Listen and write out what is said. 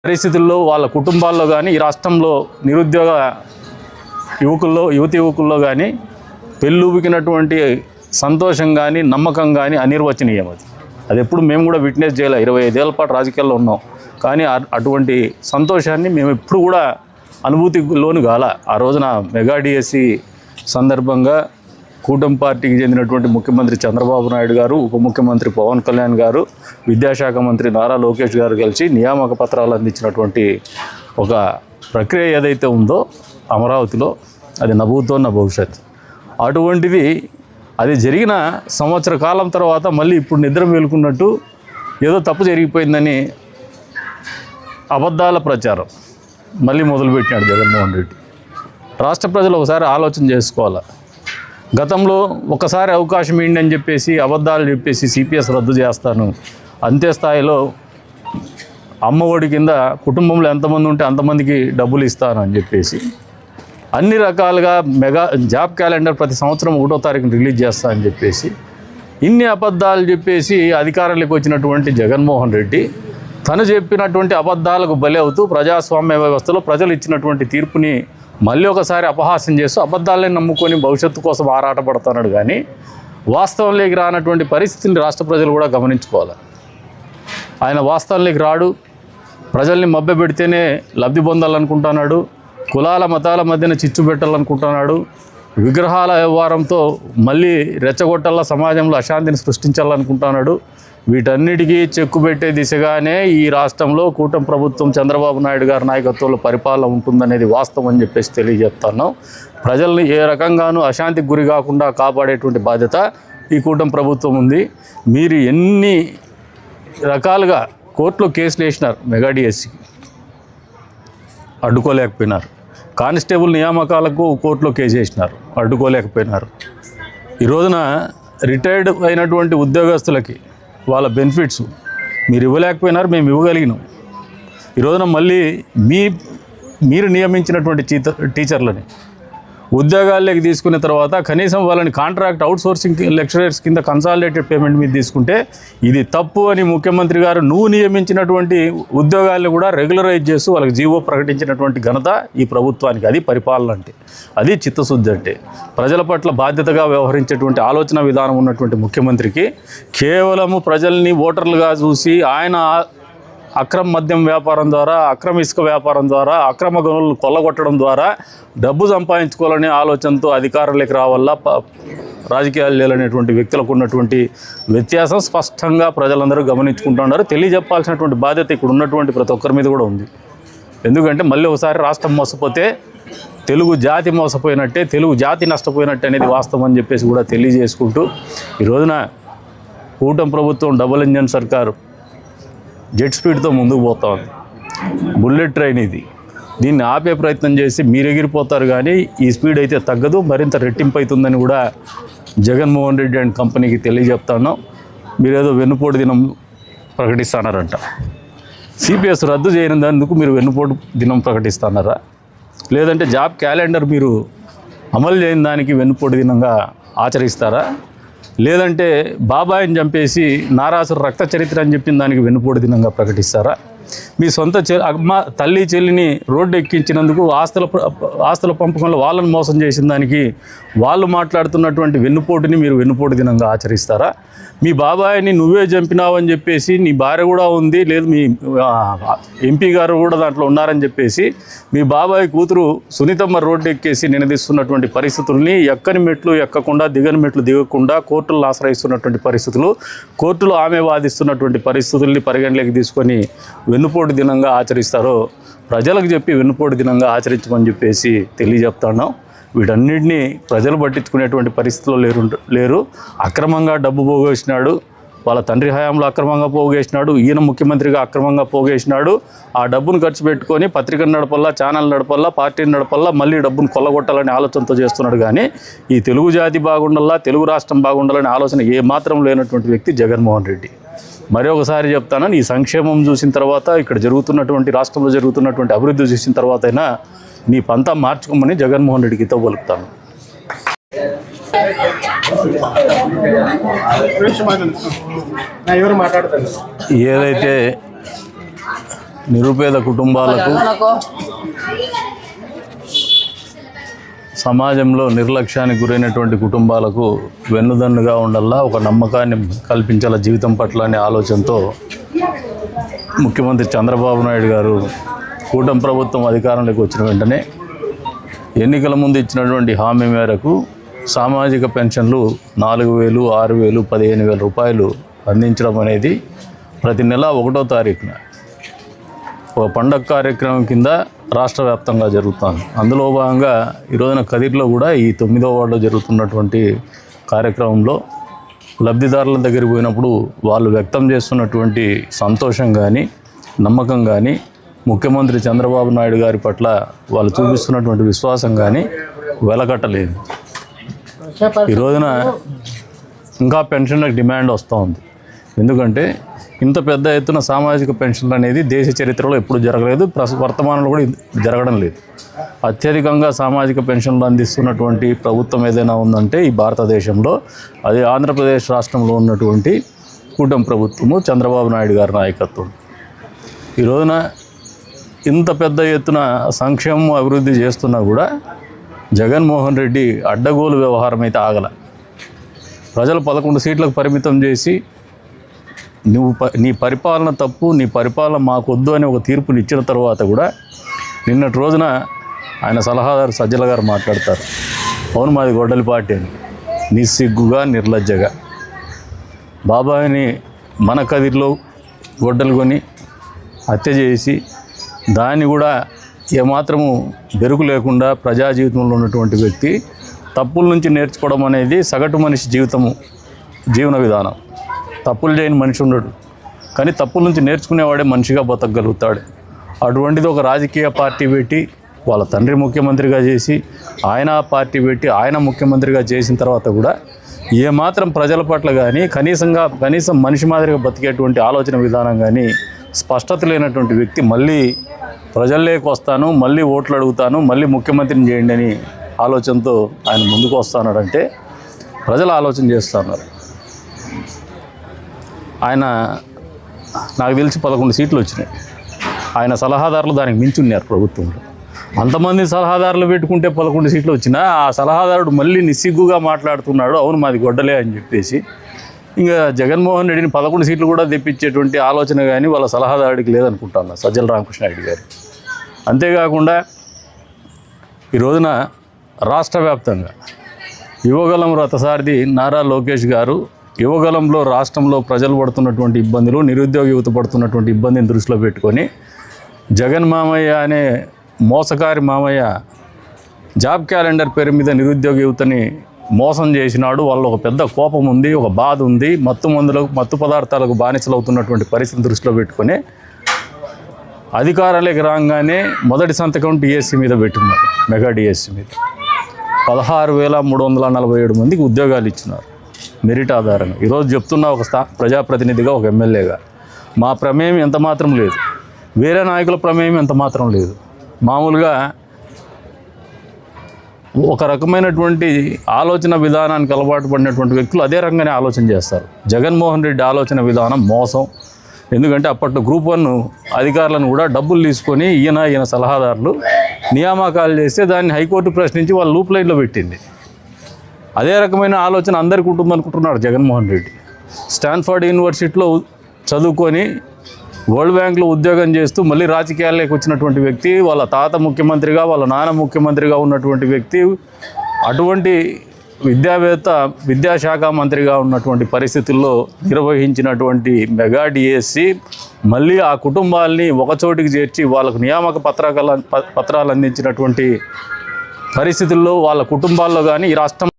పరిస్థితుల్లో వాళ్ళ కుటుంబాల్లో కానీ ఈ రాష్ట్రంలో నిరుద్యోగ యువకుల్లో కానీ పెళ్ళుబికినటువంటి సంతోషం కానీ నమ్మకం కానీ అనిర్వచనీయం. అది ఎప్పుడు మేము కూడా విట్నెస్ చేయలే. 25 ఏళ్ల పాటు రాజకీయాల్లో ఉన్నాం, కానీ అటువంటి సంతోషాన్ని మేము ఎప్పుడు కూడా అనుభూతికి లోను కాల. ఆ రోజున మెగా డిఎస్సి సందర్భంగా కూటమి పార్టీకి చెందినటువంటి ముఖ్యమంత్రి చంద్రబాబు నాయుడు గారు, ఉప ముఖ్యమంత్రి పవన్ కళ్యాణ్ గారు, విద్యాశాఖ మంత్రి నారా లోకేష్ గారు కలిసి నియామక పత్రాలు అందించినటువంటి ఒక ప్రక్రియ ఏదైతే ఉందో అమరావతిలో, అది నభూతో నా భవిష్యత్. అటువంటిది అది జరిగిన సంవత్సర కాలం తర్వాత మళ్ళీ ఇప్పుడు నిద్ర మేలుకున్నట్టు ఏదో తప్పు జరిగిపోయిందని అబద్ధాల ప్రచారం మళ్ళీ మొదలుపెట్టినాడు జగన్మోహన్ రెడ్డి. రాష్ట్ర ప్రజలు ఒకసారి ఆలోచన చేసుకోవాలి. గతంలో ఒకసారి అవకాశం ఏంటి అని చెప్పేసి అబద్ధాలు చెప్పేసి సిపిఎస్ రద్దు చేస్తాను, అంతే స్థాయిలో అమ్మఒడి కింద కుటుంబంలో ఎంతమంది ఉంటే అంతమందికి డబ్బులు ఇస్తాను అని చెప్పేసి అన్ని రకాలుగా మెగా జాబ్ క్యాలెండర్ ప్రతి సంవత్సరం 1వ తారీఖున రిలీజ్ చేస్తా అని చెప్పేసి ఇన్ని అబద్ధాలు చెప్పేసి అధికారంలోకి వచ్చినటువంటి జగన్మోహన్ రెడ్డి తను చెప్పినటువంటి అబద్ధాలకు బలి అవుతూ ప్రజాస్వామ్య వ్యవస్థలో ప్రజలు ఇచ్చినటువంటి తీర్పుని మళ్ళీ ఒకసారి అపహాస్యం చేస్తూ అబద్ధాలని నమ్ముకొని భవిష్యత్తు కోసం ఆరాటపడుతున్నాడు. కానీ వాస్తవంలోకి రానటువంటి పరిస్థితిని రాష్ట్ర ప్రజలు కూడా గమనించుకోవాలి. ఆయన వాస్తవంలోకి రాడు, ప్రజల్ని మభ్యపెడితేనే లబ్ధి పొందాలనుకుంటున్నాడు, కులాల మతాల మధ్యన చిచ్చు పెట్టాలనుకుంటున్నాడు, విగ్రహాల వ్యవహారంతో మళ్ళీ రెచ్చగొట్టాల సమాజంలో అశాంతిని సృష్టించాలనుకుంటున్నాడు. వీటన్నిటికీ చెక్కు పెట్టే దిశగానే ఈ రాష్ట్రంలో కూటమి ప్రభుత్వం చంద్రబాబు నాయుడు గారి నాయకత్వంలో పరిపాలన ఉంటుందనేది వాస్తవం అని చెప్పేసి తెలియజేస్తున్నాం. ప్రజల్ని ఏ రకంగానూ అశాంతికి గురి కాకుండా కాపాడేటువంటి బాధ్యత ఈ కూటమి ప్రభుత్వం ఉంది. మీరు ఎన్ని రకాలుగా కోర్టులో కేసులు వేసినారు, మెగా డిఎస్సికి అడ్డుకోలేకపోయినారు. కానిస్టేబుల్ నియామకాలకు కోర్టులో కేసు వేసినారు, అడ్డుకోలేకపోయినారు. ఈ రోజున రిటైర్డ్ అయినటువంటి ఉద్యోగస్తులకి వాళ్ళ బెనిఫిట్స్ మీరు ఇవ్వలేకపోయినారు, మేము ఇవ్వగలిగినాం. ఈ రోజున మళ్ళీ మీరు నియమించినటువంటి టీచర్లని ఉద్యోగాల్లోకి తీసుకున్న తర్వాత కనీసం వాళ్ళని కాంట్రాక్ట్ అవుట్సోర్సింగ్ లెక్చరర్స్ కింద కన్సాలిడేటెడ్ పేమెంట్ మీద తీసుకుంటే ఇది తప్పు అని ముఖ్యమంత్రి గారు నువ్వు నియమించినటువంటి ఉద్యోగాలను కూడా రెగ్యులరైజ్ చేస్తూ వాళ్ళకి జీవో ప్రకటించినటువంటి ఘనత ఈ ప్రభుత్వానికి. అది పరిపాలన అంటే, అది చిత్తశుద్ధి అంటే. ప్రజల పట్ల బాధ్యతగా వ్యవహరించేటువంటి ఆలోచన విధానం ఉన్నటువంటి ముఖ్యమంత్రికి కేవలము ప్రజల్ని ఓటర్లుగా చూసి ఆయన అక్రమ మద్యం వ్యాపారం ద్వారా, అక్రమ ఇసుక వ్యాపారం ద్వారా, అక్రమ గనులను కొల్లగొట్టడం ద్వారా డబ్బు సంపాదించుకోవాలనే ఆలోచనతో అధికారంలోకి రావాలా రాజకీయాలు లేనటువంటి వ్యక్తులకు ఉన్నటువంటి వ్యత్యాసం స్పష్టంగా ప్రజలందరూ గమనించుకుంటున్నారు. తెలియజెప్పాల్సినటువంటి బాధ్యత ఇక్కడ ఉన్నటువంటి ప్రతి ఒక్కరి మీద కూడా ఉంది. ఎందుకంటే మళ్ళీ ఒకసారి రాష్ట్రం మోసపోతే తెలుగు జాతి మోసపోయినట్టే, తెలుగు జాతి నష్టపోయినట్టే అనేది వాస్తవం అని చెప్పేసి కూడా తెలియజేసుకుంటూ ఈ రోజున కూటమి ప్రభుత్వం డబుల్ ఇంజన్ సర్కారు జెట్ స్పీడ్తో ముందుకు పోతా ఉంది. బుల్లెట్ ట్రైన్ ఇది. దీన్ని ఆపే ప్రయత్నం చేసి మీరు ఎగిరిపోతారు, కానీ ఈ స్పీడ్ అయితే తగ్గదు, మరింత రెట్టింపు అవుతుందని కూడా జగన్మోహన్ రెడ్డి అండ్ కంపెనీకి తెలియజెప్తాను. మీరేదో వెన్నుపోటు దినం ప్రకటిస్తున్నారంట. సిపిఎస్ రద్దు చేయనందుకు మీరు వెన్నుపోటు దినం ప్రకటిస్తున్నారా? లేదంటే జాబ్ క్యాలెండర్ మీరు అమలు చేయని దానికి వెన్నుపోటు దినంగా ఆచరిస్తారా? లేదంటే బాబాయిని చంపేసి నారాసురు రక్త చరిత్ర అని చెప్పిన దానికి వెన్నుపోటు దినంగా ప్రకటిస్తారా? మీ సొంత అమ్మ తల్లి చెల్లిని రోడ్డు ఎక్కించినందుకు ఆస్తుల పంపకంలో వాళ్ళని మోసం చేసిన దానికి వాళ్ళు మాట్లాడుతున్నటువంటి వెన్నుపోటుని మీరు వెన్నుపోటు దినంగా ఆచరిస్తారా? మీ బాబాయిని నువ్వే చంపినావని చెప్పేసి నీ భార్య కూడా ఉంది, లేదు మీ ఎంపీ గారు కూడా దాంట్లో ఉన్నారని చెప్పేసి మీ బాబాయ్ కూతురు సునీతమ్మ రోడ్డు ఎక్కేసి నిలదీస్తున్నటువంటి పరిస్థితుల్ని ఎక్కని మెట్లు ఎక్కకుండా దిగని మెట్లు దిగకుండా కోర్టులను ఆశ్రయిస్తున్నటువంటి పరిస్థితులు, కోర్టులో ఆమె వాదిస్తున్నటువంటి పరిస్థితుల్ని పరిగణలోకి తీసుకొని వెన్నుపోటు దినంగా ఆచరిస్తారో ప్రజలకు చెప్పి వెన్నుపోటు దినంగా ఆచరించమని చెప్పేసి తెలియజెప్తున్నాం. వీటన్నిటినీ ప్రజలు పట్టించుకునేటువంటి పరిస్థితుల్లో లేరు. అక్రమంగా డబ్బు పోగేసినాడు, వాళ్ళ తండ్రి హయాంలో అక్రమంగా పోగేసినాడు, ఈయన ముఖ్యమంత్రిగా అక్రమంగా పోగేసినాడు. ఆ డబ్బును ఖర్చు పెట్టుకొని పత్రికను నడపల్లా, ఛానల్ నడపల్లా, పార్టీని నడపల్లా, మళ్ళీ డబ్బును కొల్లగొట్టాలనే ఆలోచనతో చేస్తున్నాడు. కానీ ఈ తెలుగు జాతి బాగుండాలా, తెలుగు రాష్ట్రం బాగుండాలనే ఆలోచన ఏమాత్రం లేనటువంటి వ్యక్తి జగన్మోహన్ రెడ్డి. మరొకసారి చెప్తాను, ఈ సంక్షేమం చూసిన తర్వాత, ఇక్కడ జరుగుతున్నటువంటి రాష్ట్రంలో జరుగుతున్నటువంటి అభివృద్ధి చూసిన తర్వాత అయినా నీ పంతా మార్చుకోమని జగన్మోహన్ రెడ్డికి తో పలుకుతాను. ఏదైతే నిరుపేద కుటుంబాలకు సమాజంలో నిర్లక్ష్యానికి గురైనటువంటి కుటుంబాలకు వెన్నుదన్నుగా ఉండాలా, ఒక నమ్మకాన్ని కల్పించాల జీవితం పట్ల అనే ఆలోచనతో ముఖ్యమంత్రి చంద్రబాబు నాయుడు గారు కూటమి ప్రభుత్వం అధికారంలోకి వచ్చిన వెంటనే ఎన్నికల ముందు ఇచ్చినటువంటి హామీ మేరకు సామాజిక పెన్షన్లు 4,000, 6,000, 15,000 రూపాయలు అందించడం అనేది ప్రతి నెల 1వ తారీఖున ఒక పండగ కార్యక్రమం కింద రాష్ట్ర వ్యాప్తంగా జరుగుతుంది. అందులో భాగంగా ఈరోజున కదిర్లో కూడా ఈ 9వ వార్డులో జరుగుతున్నటువంటి కార్యక్రమంలో లబ్ధిదారుల దగ్గరికి పోయినప్పుడు వాళ్ళు వ్యక్తం చేస్తున్నటువంటి సంతోషం కానీ నమ్మకం కానీ ముఖ్యమంత్రి చంద్రబాబు నాయుడు గారి పట్ల వాళ్ళు చూపిస్తున్నటువంటి విశ్వాసం కానీ వెలకట్టలేదు. ఈ రోజున ఇంకా పెన్షన్లకు డిమాండ్ వస్తూ ఉంది. ఎందుకంటే ఇంత పెద్ద ఎత్తున సామాజిక పెన్షన్లు అనేది దేశ చరిత్రలో ఎప్పుడు జరగలేదు, వర్తమానంలో కూడా జరగడం లేదు. అత్యధికంగా సామాజిక పెన్షన్లు అందిస్తున్నటువంటి ప్రభుత్వం ఏదైనా ఉందంటే ఈ భారతదేశంలో అది ఆంధ్రప్రదేశ్ రాష్ట్రంలో ఉన్నటువంటి కూటమి ప్రభుత్వము, చంద్రబాబు నాయుడు గారి నాయకత్వం. ఈ రోజున ఇంత పెద్ద ఎత్తున సంక్షేమం అభివృద్ధి చేస్తున్నా కూడా జగన్మోహన్ రెడ్డి అడ్డగోలు వ్యవహారం అయితే ఆగల. ప్రజలు 11 సీట్లకు పరిమితం చేసి నీ పరిపాలన తప్పు, నీ పరిపాలన మాకొద్దు అని ఒక తీర్పుని ఇచ్చిన తర్వాత కూడా నిన్నటి రోజున ఆయన సలహాదారు సజ్జల గారు మాట్లాడతారు, అవును మాది గొడ్డలి పార్టీ అని, నిస్సిగ్గుగా నిర్లజ్జగా బాబాయిని మన కదిరిలో గొడ్డలు కొని హత్య చేసి దాన్ని కూడా ఏమాత్రము బెరుకు లేకుండా ప్రజా జీవితంలో ఉన్నటువంటి వ్యక్తి తప్పుల నుంచి నేర్చుకోవడం అనేది సగటు మనిషి జీవన విధానం. తప్పులు చేయని మనిషి ఉండడు, కానీ తప్పుల నుంచి నేర్చుకునేవాడే మనిషిగా బతకగలుగుతాడు. అటువంటిది ఒక రాజకీయ పార్టీ పెట్టి వాళ్ళ తండ్రి ముఖ్యమంత్రిగా చేసి ఆయన పార్టీ పెట్టి ఆయన ముఖ్యమంత్రిగా చేసిన తర్వాత కూడా ఏమాత్రం ప్రజల పట్ల కానీ కనీసం మనిషి మాదిరిగా బతికేటువంటి ఆలోచన విధానం కానీ స్పష్టత లేనటువంటి వ్యక్తి మళ్ళీ ప్రజల్లోకి వస్తాను, మళ్ళీ ఓట్లు అడుగుతాను, మళ్ళీ ముఖ్యమంత్రిని చేయండి అని ఆలోచనతో ఆయన ముందుకు వస్తున్నాడంటే ప్రజలు ఆలోచన చేస్తున్నారు. ఆయన నాకు తెలిసి 11 సీట్లు వచ్చినాయి. ఆయన సలహాదారులు దానికి మించి ఉన్నారు ప్రభుత్వంలో. అంతమంది సలహాదారులు పెట్టుకుంటే 11 సీట్లు వచ్చినా ఆ సలహాదారుడు మళ్ళీ నిస్సిగ్గుగా మాట్లాడుతున్నాడు, అవును మాది గొడ్డలే అని చెప్పేసి. ఇంకా జగన్మోహన్ రెడ్డిని 11 సీట్లు కూడా తెప్పించేటువంటి ఆలోచన కానీ వాళ్ళ సలహాదారుడికి లేదనుకుంటాను సజ్జల రామకృష్ణారెడ్డి గారు. అంతేకాకుండా ఈ రోజున రాష్ట్ర వ్యాప్తంగా యువగలం రథసారథి నారా లోకేష్ గారు యువగలంలో రాష్ట్రంలో ప్రజలు పడుతున్నటువంటి ఇబ్బందులు, నిరుద్యోగ యువత పడుతున్నటువంటి ఇబ్బందిని దృష్టిలో పెట్టుకొని జగన్ మామయ్య అనే మోసకారి మామయ్య జాబ్ క్యాలెండర్ పేరు మీద నిరుద్యోగ యువతని మోసం చేసినాడు. వాళ్ళు ఒక పెద్ద కోపం ఉంది, ఒక బాధ ఉంది, మత్తు పదార్థాలకు బానిసలవుతున్నటువంటి పరిస్థితిని దృష్టిలో పెట్టుకొని అధికారాలకు రాగానే మొదటి సంతకం డిఎస్సి మీద పెట్టున్నారు, మెగా డిఎస్సి మీద 16,347 మందికి ఉద్యోగాలు ఇచ్చినారు మెరిట్ ఆధారంగా. ఈరోజు చెప్తున్న ఒక ప్రజాప్రతినిధిగా, ఒక ఎమ్మెల్యేగా మా ప్రమేయం ఎంత మాత్రం లేదు, వేరే నాయకుల ప్రమేయం ఎంత మాత్రం లేదు. మామూలుగా ఒక రకమైనటువంటి ఆలోచన విధానానికి అలవాటు పడినటువంటి వ్యక్తులు అదే రకంగానే ఆలోచన చేస్తారు. జగన్మోహన్ రెడ్డి ఆలోచన విధానం మోసం. ఎందుకంటే అప్పట్లో గ్రూప్ 1 అధికారులను కూడా డబ్బులు తీసుకొని ఈయన సలహాదారులు నియామకాలు చేస్తే దాన్ని హైకోర్టు ప్రశ్నించి వాళ్ళ లూప్ లైన్లో పెట్టింది. అదే రకమైన ఆలోచన అందరికీ ఉంటుందనుకుంటున్నాడు జగన్మోహన్ రెడ్డి. స్టాన్ఫర్డ్ యూనివర్సిటీలో చదువుకొని వరల్డ్ బ్యాంక్లో ఉద్యోగం చేస్తూ మళ్ళీ రాజకీయాల్లోకి వచ్చినటువంటి వ్యక్తి, వాళ్ళ తాత ముఖ్యమంత్రిగా, వాళ్ళ నాన్న ముఖ్యమంత్రిగా ఉన్నటువంటి వ్యక్తి, అటువంటి విద్యావేత్త, విద్యాశాఖ మంత్రిగా ఉన్నటువంటి పరిస్థితుల్లో నిర్వహించినటువంటి మెగా డిఎస్సి మళ్ళీ ఆ కుటుంబాలని ఒకచోటికి చేర్చి వాళ్ళకు నియామక పత్రాలు అందించినటువంటి పరిస్థితుల్లో వాళ్ళ కుటుంబాల్లో కానీ ఈ రాష్ట్రం